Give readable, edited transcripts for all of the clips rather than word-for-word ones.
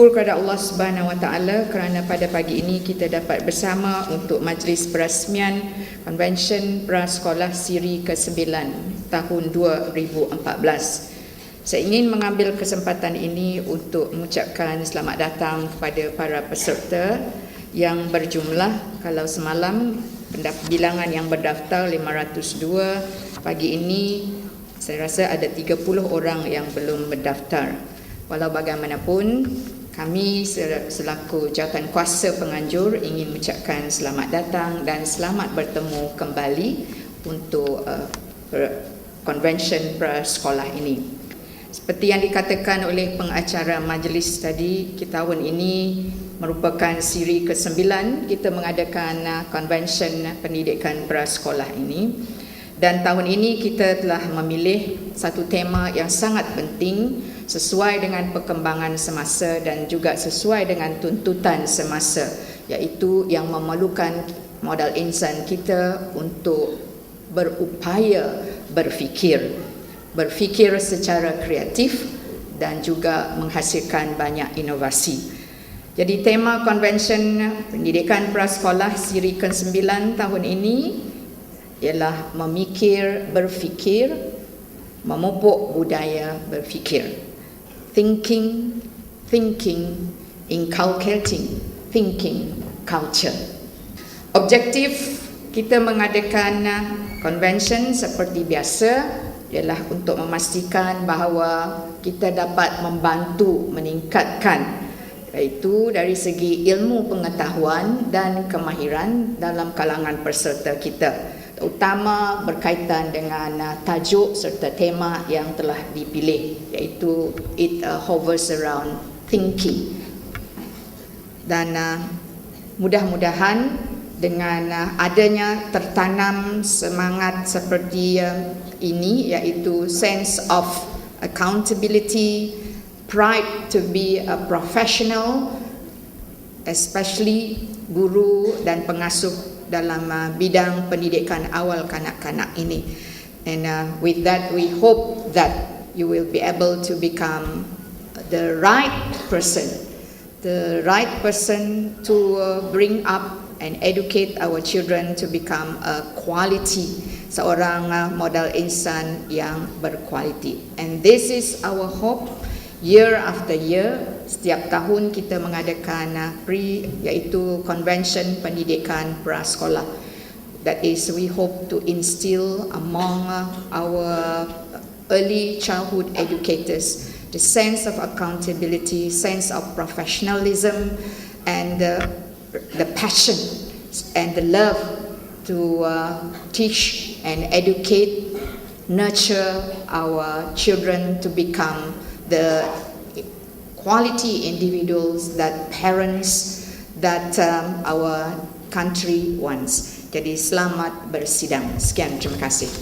Syukur kepada Allah Subhanahu Wa Taala kerana pada pagi ini kita dapat bersama untuk majlis perasmian Konvensyen Prasekolah Siri ke-9 tahun 2014. Saya ingin mengambil kesempatan ini untuk mengucapkan selamat datang kepada para peserta yang berjumlah, kalau semalam bilangan yang berdaftar 502, pagi ini saya rasa ada 30 orang yang belum berdaftar. Walau bagaimanapun, kami selaku jawatan kuasa penganjur ingin mengucapkan selamat datang dan selamat bertemu kembali untuk konvensyen prasekolah ini. Seperti yang dikatakan oleh pengacara majlis tadi, tahun ini merupakan siri ke-9 kita mengadakan konvensyen pendidikan prasekolah ini. Dan tahun ini kita telah memilih satu tema yang sangat penting sesuai dengan perkembangan semasa dan juga sesuai dengan tuntutan semasa, iaitu yang memerlukan modal insan kita untuk berupaya berfikir secara kreatif dan juga menghasilkan banyak inovasi. Jadi tema konvensyen pendidikan prasekolah siri ke-9 tahun ini ialah berfikir, memupuk budaya berfikir. Thinking, inculcating, thinking culture. Objektif kita mengadakan konvensyen seperti biasa ialah untuk memastikan bahawa kita dapat membantu meningkatkan, iaitu dari segi ilmu pengetahuan dan kemahiran dalam kalangan peserta kita, terutama berkaitan dengan tajuk serta tema yang telah dipilih, iaitu it hovers around thinking. Dan mudah-mudahan dengan adanya tertanam semangat seperti ini, iaitu sense of accountability, pride to be a professional, especially guru dan pengasuh dalam bidang pendidikan awal kanak-kanak ini. And with that, we hope that you will be able to become the right person to bring up and educate our children to become a quality, seorang modal insan yang berkualiti. And this is our hope. Year after year, setiap tahun kita mengadakan iaitu konvensyen pendidikan prasekolah. That is, we hope to instill among our early childhood educators the sense of accountability, sense of professionalism, and the passion and the love to teach and educate, nurture our children to become the quality individuals that parents, that our country wants. Jadi selamat bersidang. Sekian, terima kasih.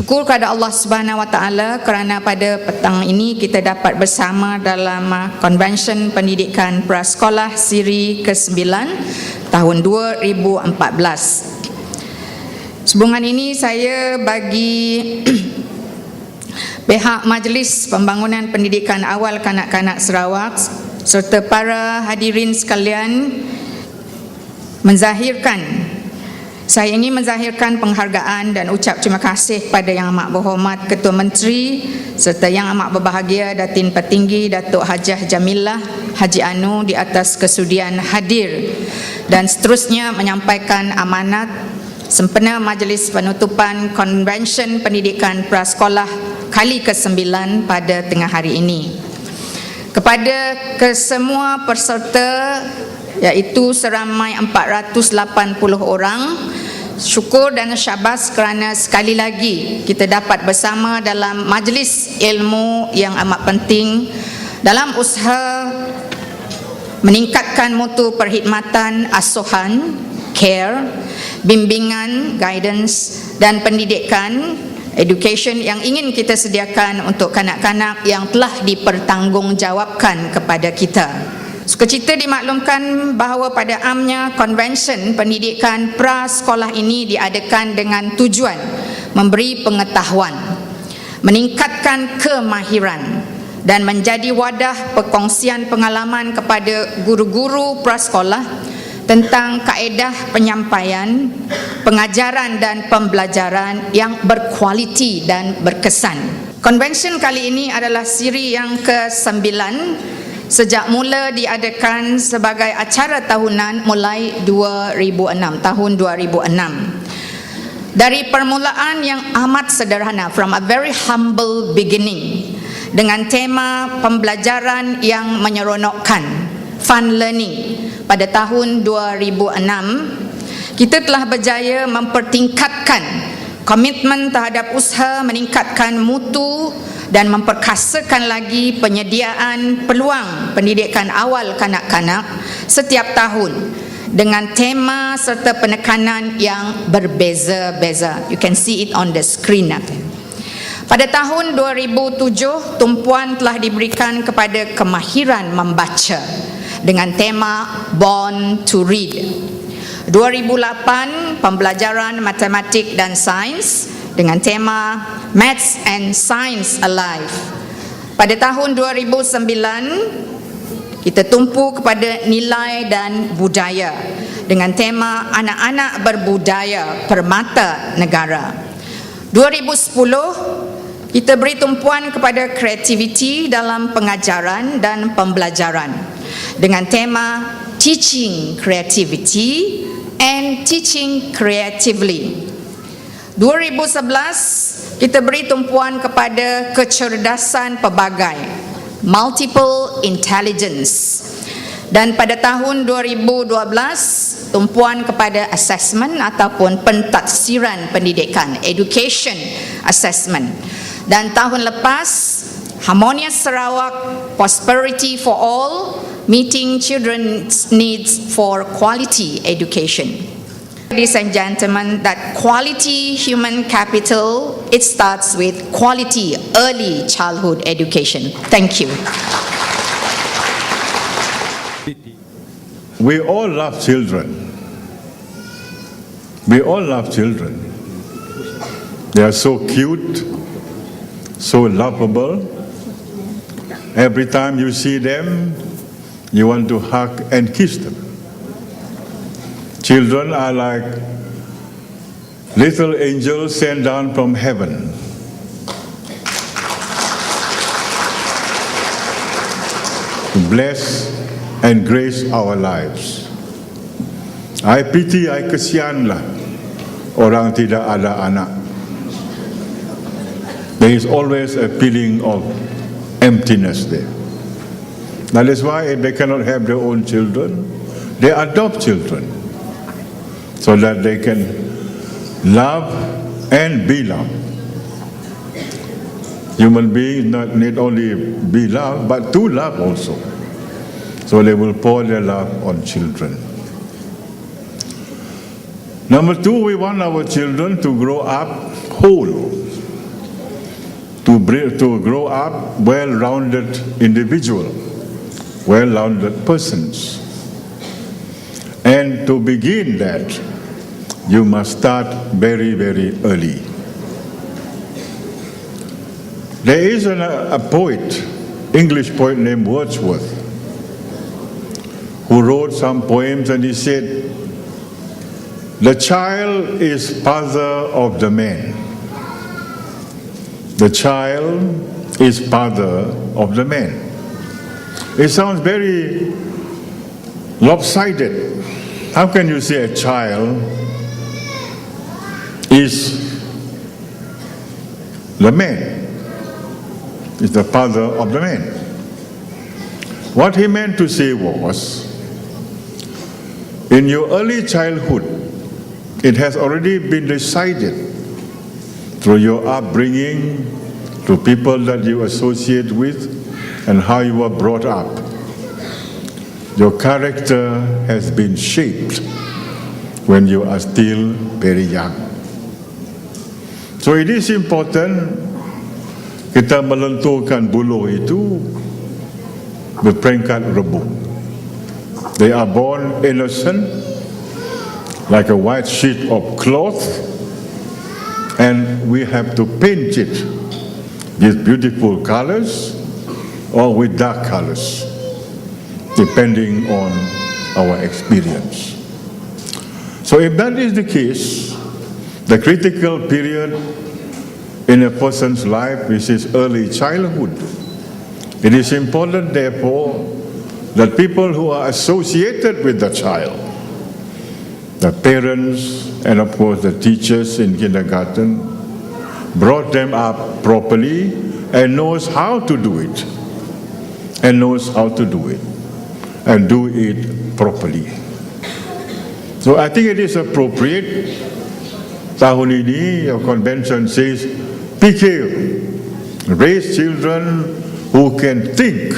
Syukur kepada Allah Subhanahu Wa Taala kerana pada petang ini kita dapat bersama dalam Konvensyen Pendidikan Prasekolah Siri ke-9 tahun 2014. Sehubungan ini saya bagi pihak Majlis Pembangunan Pendidikan Awal Kanak-Kanak Sarawak serta para hadirin sekalian saya ingin menzahirkan penghargaan dan ucap terima kasih kepada Yang Amat Berhormat Ketua Menteri serta Yang Amat Berbahagia Datin Petinggi Datuk Hajah Jamilah Haji Anu di atas kesudian hadir dan seterusnya menyampaikan amanat sempena Majlis Penutupan Konvensyen Pendidikan Prasekolah kali ke-9 pada tengah hari ini. Kepada kesemua peserta iaitu seramai 480 orang, syukur dan syabas kerana sekali lagi kita dapat bersama dalam majlis ilmu yang amat penting dalam usaha meningkatkan mutu perkhidmatan asuhan, care, bimbingan, guidance dan pendidikan, education yang ingin kita sediakan untuk kanak-kanak yang telah dipertanggungjawabkan kepada kita. Sukacita dimaklumkan bahawa pada amnya Konvensyen Pendidikan Prasekolah ini diadakan dengan tujuan memberi pengetahuan, meningkatkan kemahiran dan menjadi wadah perkongsian pengalaman kepada guru-guru prasekolah tentang kaedah penyampaian, pengajaran dan pembelajaran yang berkualiti dan berkesan. Konvensyen kali ini adalah siri yang ke-9 sejak mula diadakan sebagai acara tahunan mulai tahun 2006. Dari permulaan yang amat sederhana, from a very humble beginning, dengan tema pembelajaran yang menyeronokkan, fun learning, pada tahun 2006, kita telah berjaya mempertingkatkan komitmen terhadap usaha meningkatkan mutu dan memperkasakan lagi penyediaan peluang pendidikan awal kanak-kanak setiap tahun dengan tema serta penekanan yang berbeza-beza. You can see it on the screen. Pada tahun 2007, tumpuan telah diberikan kepada kemahiran membaca dengan tema Born to Read. 2008, pembelajaran matematik dan sains dengan tema Maths and Science Alive. Pada tahun 2009, kita tumpu kepada nilai dan budaya dengan tema Anak-anak Berbudaya Permata Negara. 2010, kita beri tumpuan kepada kreativiti dalam pengajaran dan pembelajaran dengan tema Teaching Creativity and Teaching Creatively. 2011, kita beri tumpuan kepada kecerdasan pelbagai, multiple intelligence. Dan pada tahun 2012, tumpuan kepada assessment ataupun pentaksiran pendidikan, education assessment. Dan tahun lepas, Harmonious Sarawak, Prosperity for All, meeting children's needs for quality education. Ladies and gentlemen, that quality human capital, it starts with quality early childhood education. Thank you. We all love children. We all love children. They are so cute, so lovable. Every time you see them, you want to hug and kiss them. Children are like little angels sent down from heaven. To bless and grace our lives. I pity, I kesianlah orang tidak ada anak. There is always a feeling of emptiness there. That is why they cannot have their own children. They adopt children so that they can love and be loved. Human beings not need only be loved, but to love also. So they will pour their love on children. Number two, we want our children to grow up whole. to grow up well-rounded individual, well-rounded persons. And to begin that, you must start very, very early. There is a poet, English poet named Wordsworth, who wrote some poems, and he said, "The child is father of the man. The child is father of the man." It sounds very lopsided. How can you say a child is the man, is the father of the man? What he meant to say was, in your early childhood, it has already been decided through your upbringing, to people that you associate with, and how you were brought up. Your character has been shaped when you are still very young. So it is important kita melenturkan buluh itu berperingkat rebung. They are born innocent, like a white sheet of cloth, and we have to paint it with beautiful colors or with dark colors, depending on our experience. So if that is the case, the critical period in a person's life, which is early childhood, it is important, therefore, that people who are associated with the child, the parents, and of course the teachers in kindergarten, brought them up properly and knows how to do it, and do it properly. So I think it is appropriate. Tahun ini, your convention says, PK, raise children who can think,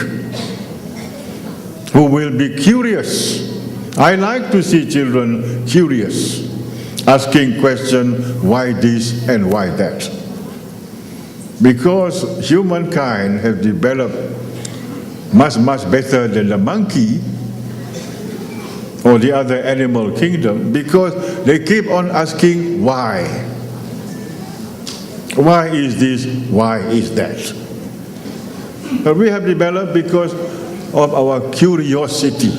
who will be curious. I like to see children curious, asking questions, why this and why that? Because humankind has developed much better than the monkey or the other animal kingdom, because they keep on asking why. Why is this? Why is that? But we have developed because of our curiosity.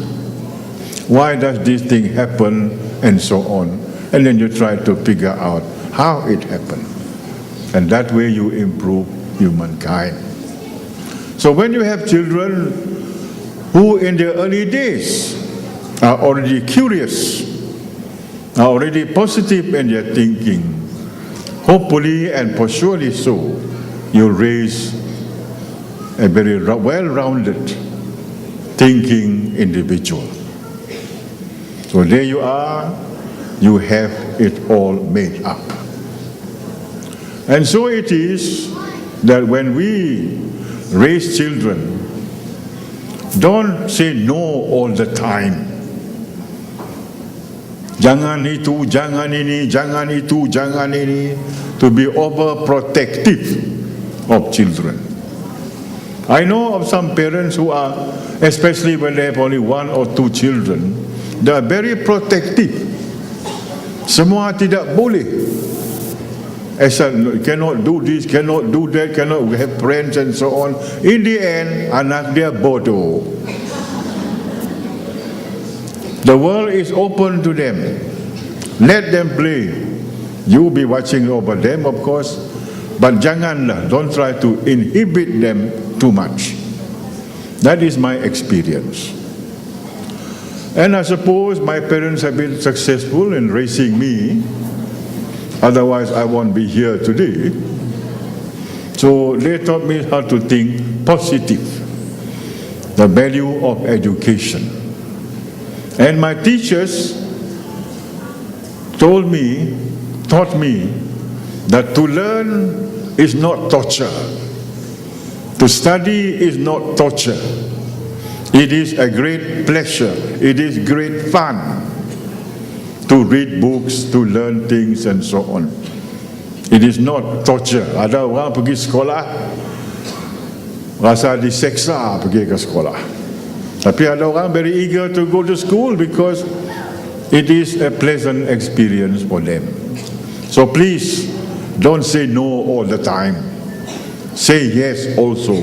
Why does this thing happen, and so on? And then you try to figure out how it happened. And that way you improve humankind. So when you have children who in their early days are already curious, are already positive in their thinking, hopefully and for surely so, you raise a very well-rounded thinking individual. So there you are, you have it all made up. And so it is that when we raise children, don't say no all the time. Jangan itu, jangan ini, jangan itu, jangan ini, to be overprotective of children. I know of some parents who are, especially when they have only one or two children, they are very protective. Semua tidak boleh. Cannot do this, cannot do that, cannot have friends and so on. In the end, anak dia bodoh. The world is open to them. Let them play. You be watching over them, of course, but janganlah, don't try to inhibit them too much. That is my experience. And I suppose my parents have been successful in raising me. Otherwise, I won't be here today. So they taught me how to think positive, the value of education. And my teachers taught me that to learn is not torture. To study is not torture. It is a great pleasure. It is great fun to read books, to learn things and so on. It is not torture. Ada orang pergi sekolah, rasa diseksa pergi ke sekolah. Tapi ada orang very eager to go to school because it is a pleasant experience for them. So please, don't say no all the time. Say yes also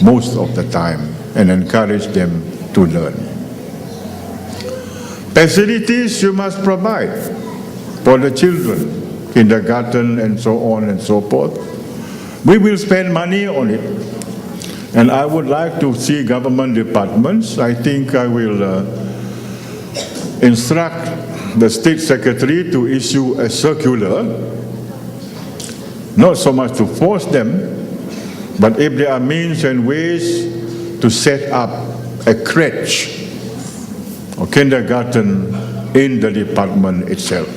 most of the time and encourage them to learn. Facilities you must provide for the children, kindergarten and so on and so forth. We will spend money on it. And I would like to see government departments. I think I will instruct the State Secretary to issue a circular, not so much to force them, but if there are means and ways to set up a crèche or kindergarten in the department itself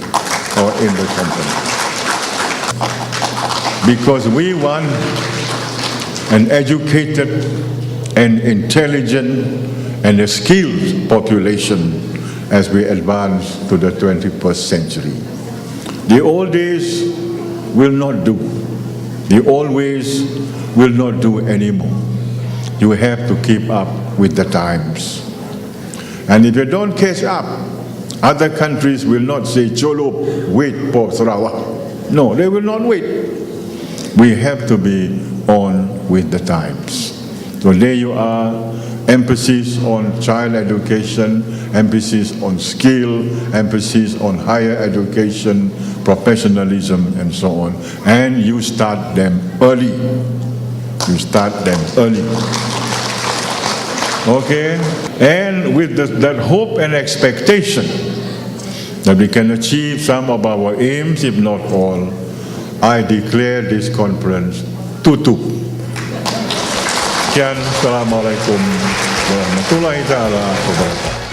or in the company. Because we want an educated and intelligent and a skilled population as we advance to the 21st century. The old days will not do. The old ways will not do anymore. You have to keep up with the times. And if you don't catch up, other countries will not say, Cholo, wait for Sarawak. No, they will not wait. We have to be on with the times. So there you are, emphasis on child education, emphasis on skill, emphasis on higher education, professionalism, and so on. And you start them early. You start them early. Okay? And with that hope and expectation that we can achieve some of our aims, if not all, I declare this conference tutup. Sekian, Assalamualaikum warahmatullahi taala wabarakatuh.